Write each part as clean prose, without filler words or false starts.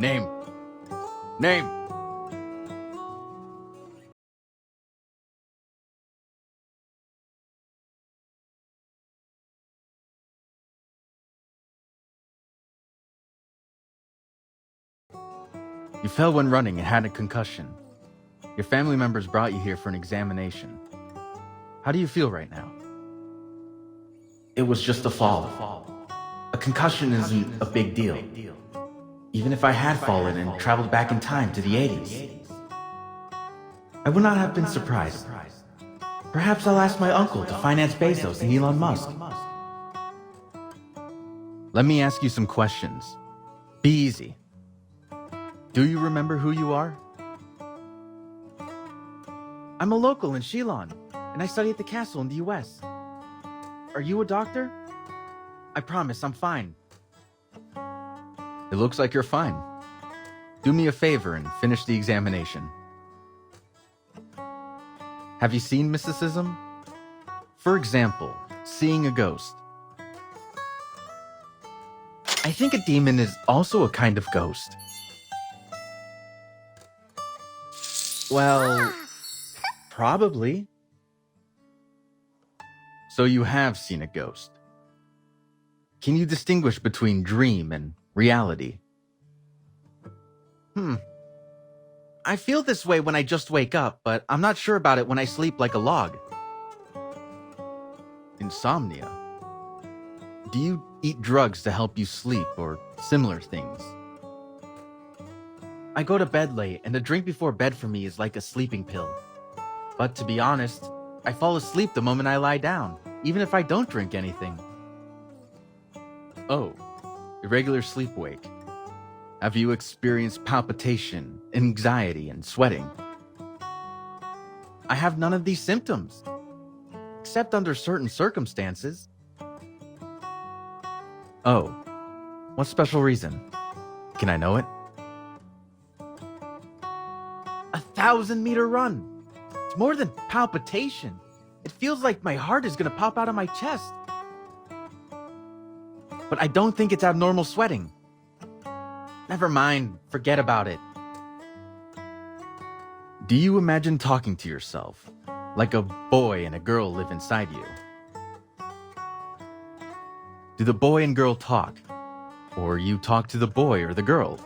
Name. Name. You fell when running and had a concussion. Your family members brought you here for an examination. How do you feel right now? It was just a fall. A concussion isn't a big deal. Even if I had fallen and traveled back in time to the 80s, I would not have been surprised. Perhaps I'll ask my uncle to finance Bezos and Elon Musk. Let me ask you some questions. Be easy. Do you remember who you are? I'm a local in Shillong, and I study at the castle in the US. Are you a doctor? I promise I'm fine. It looks like you're fine. Do me a favor and finish the examination. Have you seen mysticism? For example, seeing a ghost. I think a demon is also a kind of ghost. Well, probably. So you have seen a ghost. Can you distinguish between dream and reality? I feel this way when I just wake up, but I'm not sure about it when I sleep like a log. Insomnia. Do you eat drugs to help you sleep or similar things? I go to bed late, and a drink before bed for me is like a sleeping pill. But to be honest, I fall asleep the moment I lie down, even if I don't drink anything. Oh, irregular sleep-wake. Have you experienced palpitation, anxiety, and sweating? I have none of these symptoms, except under certain circumstances. Oh, what special reason? Can I know it? 1,000-meter run. It's more than palpitation. It feels like my heart is gonna pop out of my chest. But I don't think it's abnormal sweating. Never mind, forget about it. Do you imagine talking to yourself, like a boy and a girl live inside you? Do the boy and girl talk? Or you talk to the boy or the girl?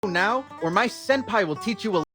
now, or my senpai will teach you a...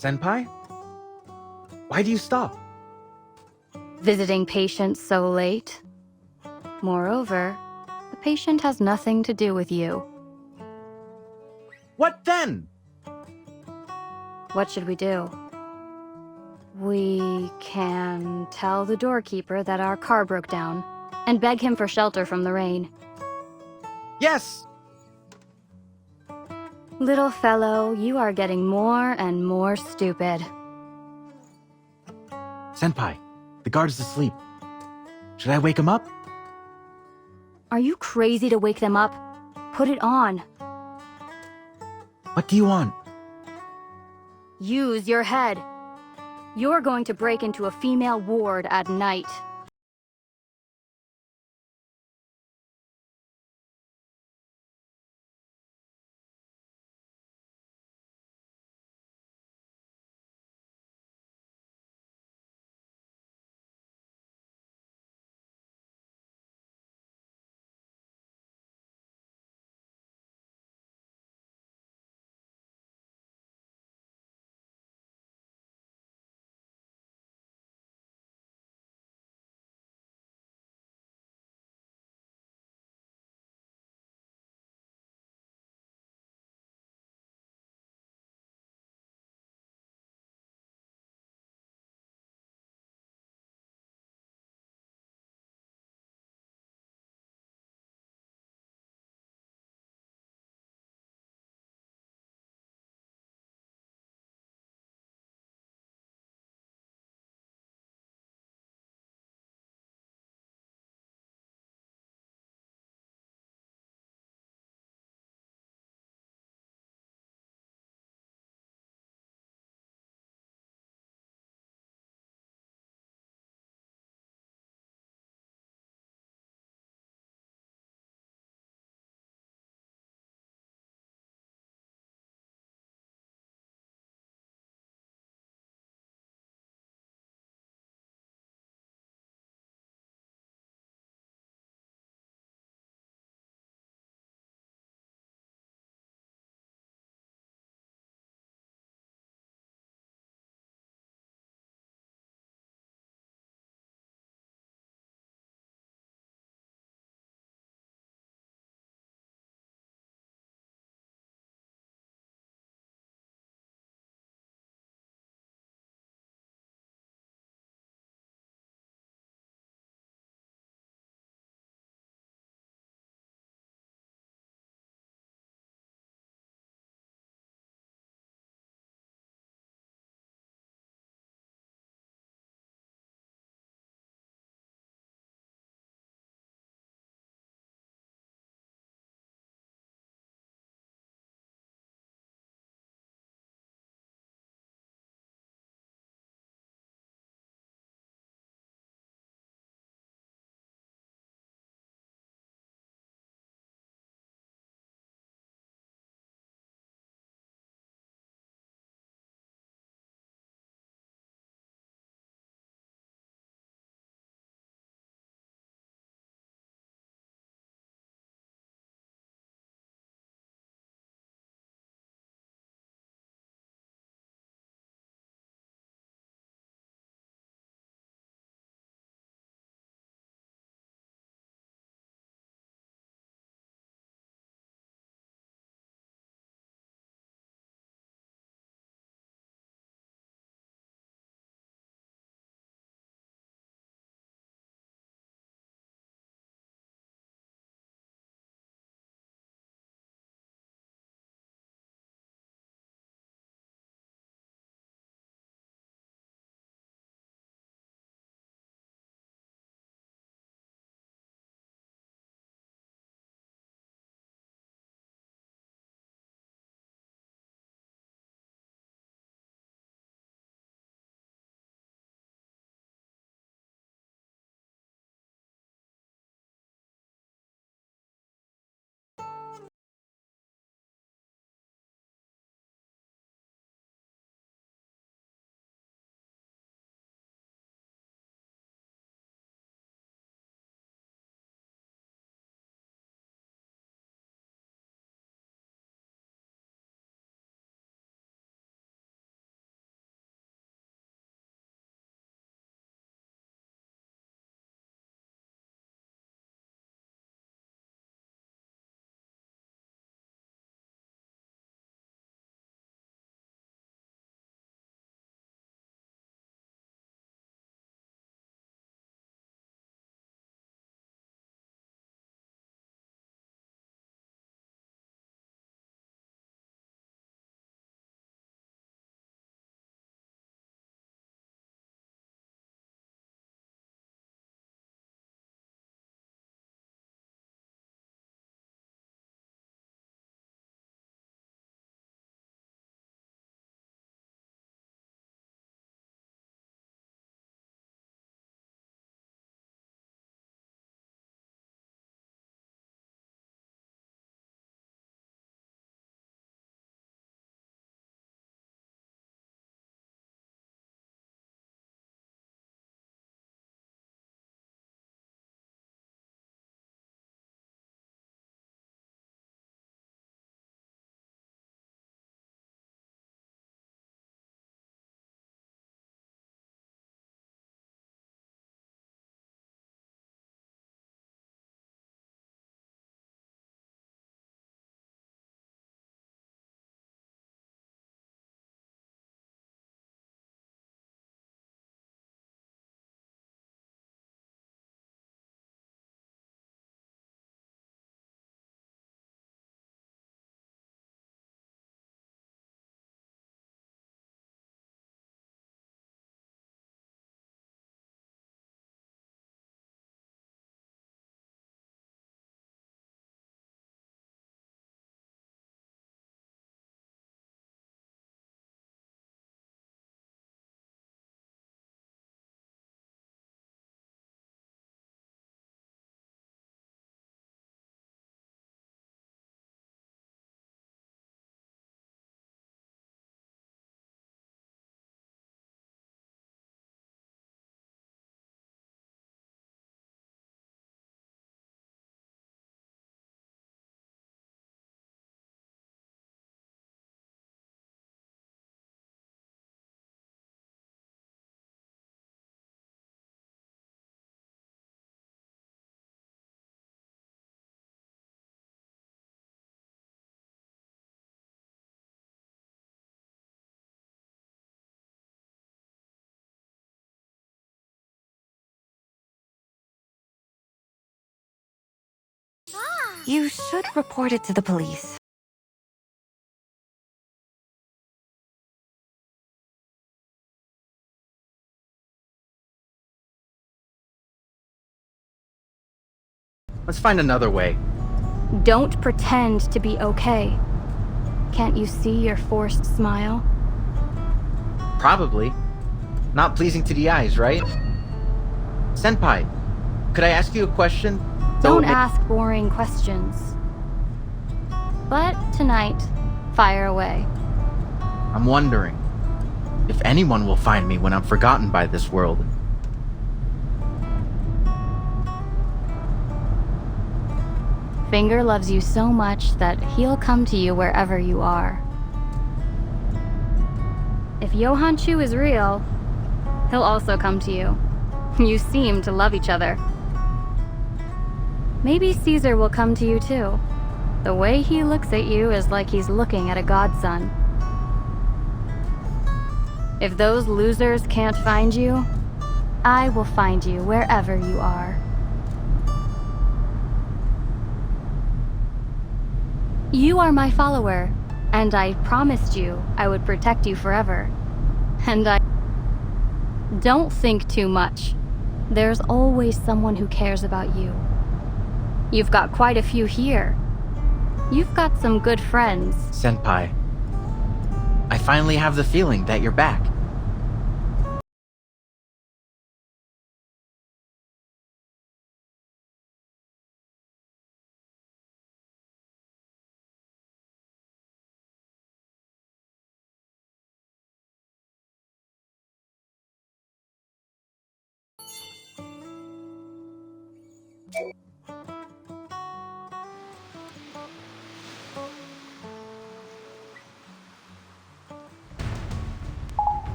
Senpai? Why do you stop? Visiting patients so late. Moreover, the patient has nothing to do with you. What then? What should we do? We can tell the doorkeeper that our car broke down and beg him for shelter from the rain. Yes! Little fellow, you are getting more and more stupid. Senpai, the guard is asleep. Should I wake him up? Are you crazy to wake them up? Put it on. What do you want? Use your head. You're going to break into a female ward at night. You should report it to the police. Let's find another way. Don't pretend to be okay. Can't you see your forced smile? Probably. Not pleasing to the eyes, right? Senpai, could I ask you a question? Don't ask boring questions. But tonight, fire away. I'm wondering if anyone will find me when I'm forgotten by this world. Finger loves you so much that he'll come to you wherever you are. If Johan Chu is real, he'll also come to you. You seem to love each other. Maybe Caesar will come to you too. The way he looks at you is like he's looking at a godson. If those losers can't find you, I will find you wherever you are. You are my follower, and I promised you I would protect you forever. And I... Don't think too much. There's always someone who cares about you. You've got quite a few here. You've got some good friends. Senpai, I finally have the feeling that you're back.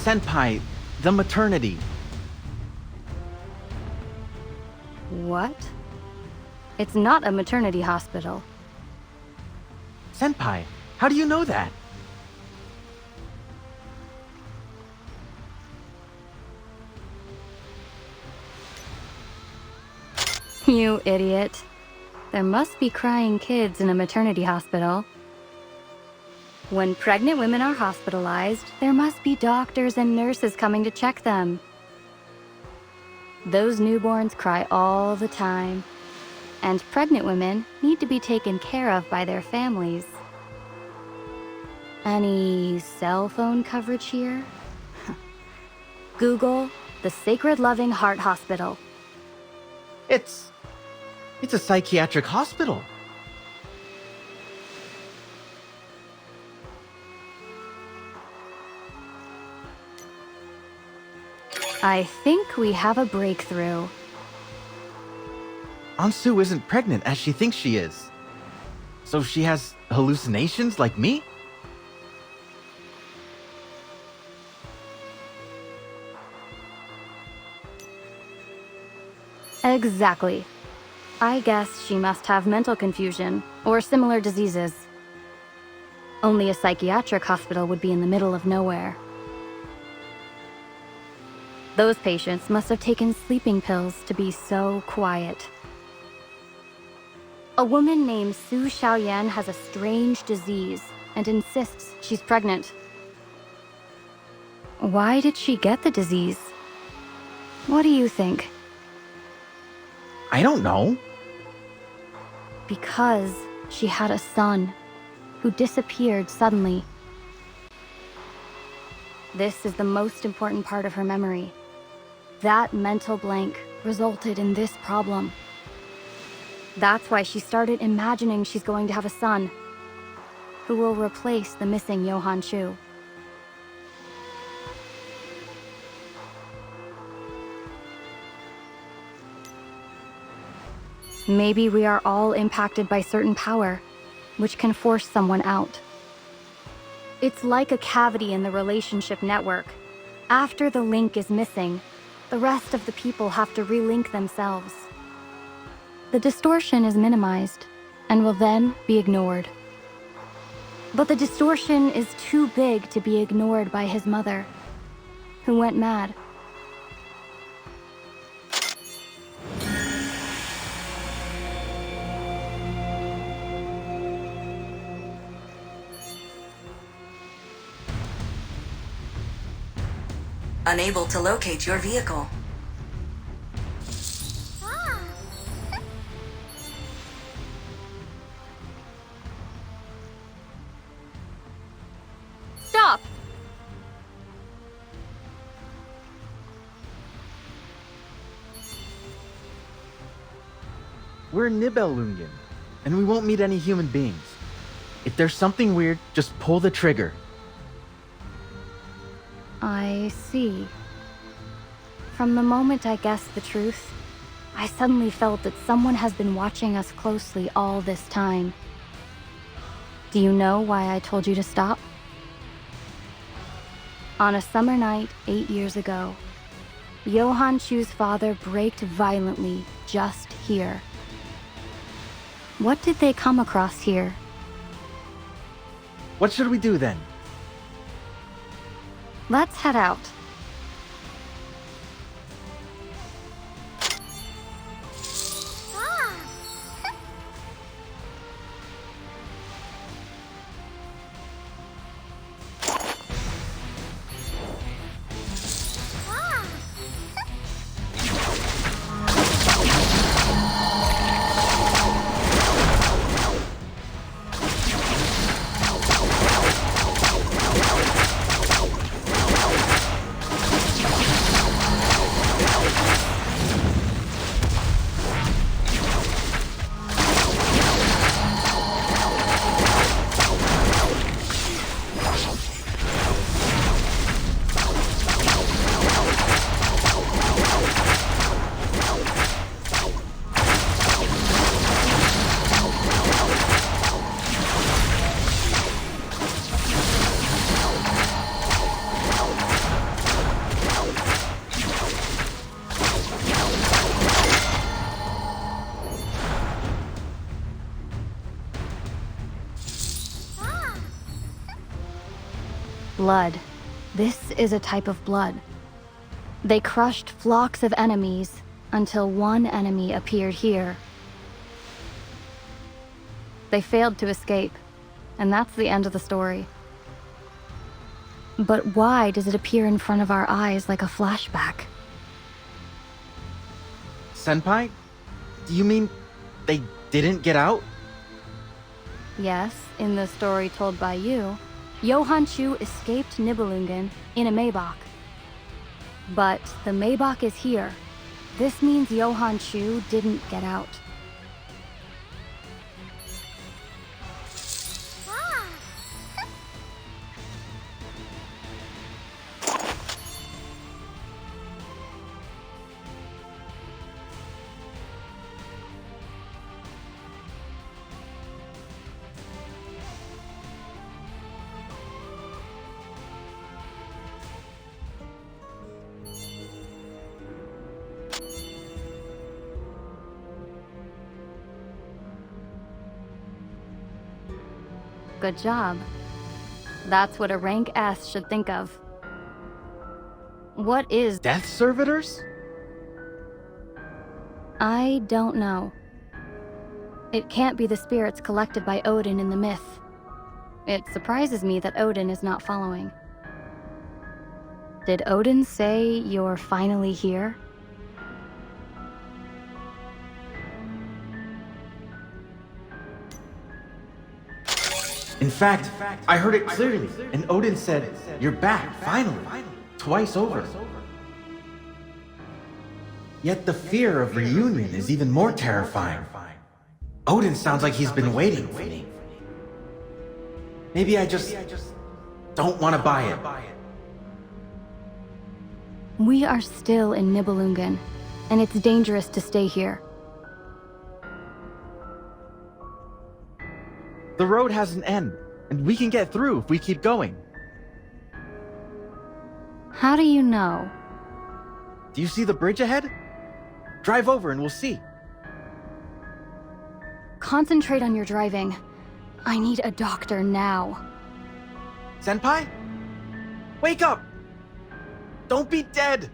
Senpai, the maternity. What? It's not a maternity hospital. Senpai, how do you know that? You idiot. There must be crying kids in a maternity hospital. When pregnant women are hospitalized, there must be doctors and nurses coming to check them. Those newborns cry all the time, and pregnant women need to be taken care of by their families. Any cell phone coverage here? Google the Sacred Loving Heart Hospital. It's a psychiatric hospital. I think we have a breakthrough. Ansu isn't pregnant as she thinks she is. So she has hallucinations like me? Exactly. I guess she must have mental confusion or similar diseases. Only a psychiatric hospital would be in the middle of nowhere. Those patients must have taken sleeping pills to be so quiet. A woman named Su Xiaoyan has a strange disease and insists she's pregnant. Why did she get the disease? What do you think? I don't know. Because she had a son who disappeared suddenly. This is the most important part of her memory. That mental blank resulted in this problem. That's why she started imagining she's going to have a son who will replace the missing Johan Chu. Maybe we are all impacted by certain power, which can force someone out. It's like a cavity in the relationship network. After the link is missing, the rest of the people have to relink themselves. The distortion is minimized and will then be ignored. But the distortion is too big to be ignored by his mother, who went mad. Unable to locate your vehicle. Stop! We're in Nibelungen, and we won't meet any human beings. If there's something weird, just pull the trigger. I see. From the moment I guessed the truth, I suddenly felt that someone has been watching us closely all this time. Do you know why I told you to stop? On a summer night 8 years ago, Johan Chu's father braked violently just here. What did they come across here? What should we do then? Let's head out. Blood. This is a type of blood. They crushed flocks of enemies until one enemy appeared here. They failed to escape, and that's the end of the story. But why does it appear in front of our eyes like a flashback? Senpai? Do you mean they didn't get out? Yes, in the story told by you, Johan Chu escaped Nibelungen in a Maybach. But the Maybach is here. This means Johan Chu didn't get out. Good job. That's what a rank S should think of. What is Death servitors? I don't know. It can't be the spirits collected by Odin in the myth. It surprises me that Odin is not following. Did Odin say you're finally here? In fact, I heard it clearly, and Odin said, "You're back, finally," twice over. Yet the fear of reunion is even more terrifying. Odin sounds like he's been waiting for me. Maybe I just don't want to buy it. We are still in Nibelungen, and it's dangerous to stay here. The road has an end, and we can get through if we keep going. How do you know? Do you see the bridge ahead? Drive over and we'll see. Concentrate on your driving. I need a doctor now. Senpai? Wake up! Don't be dead!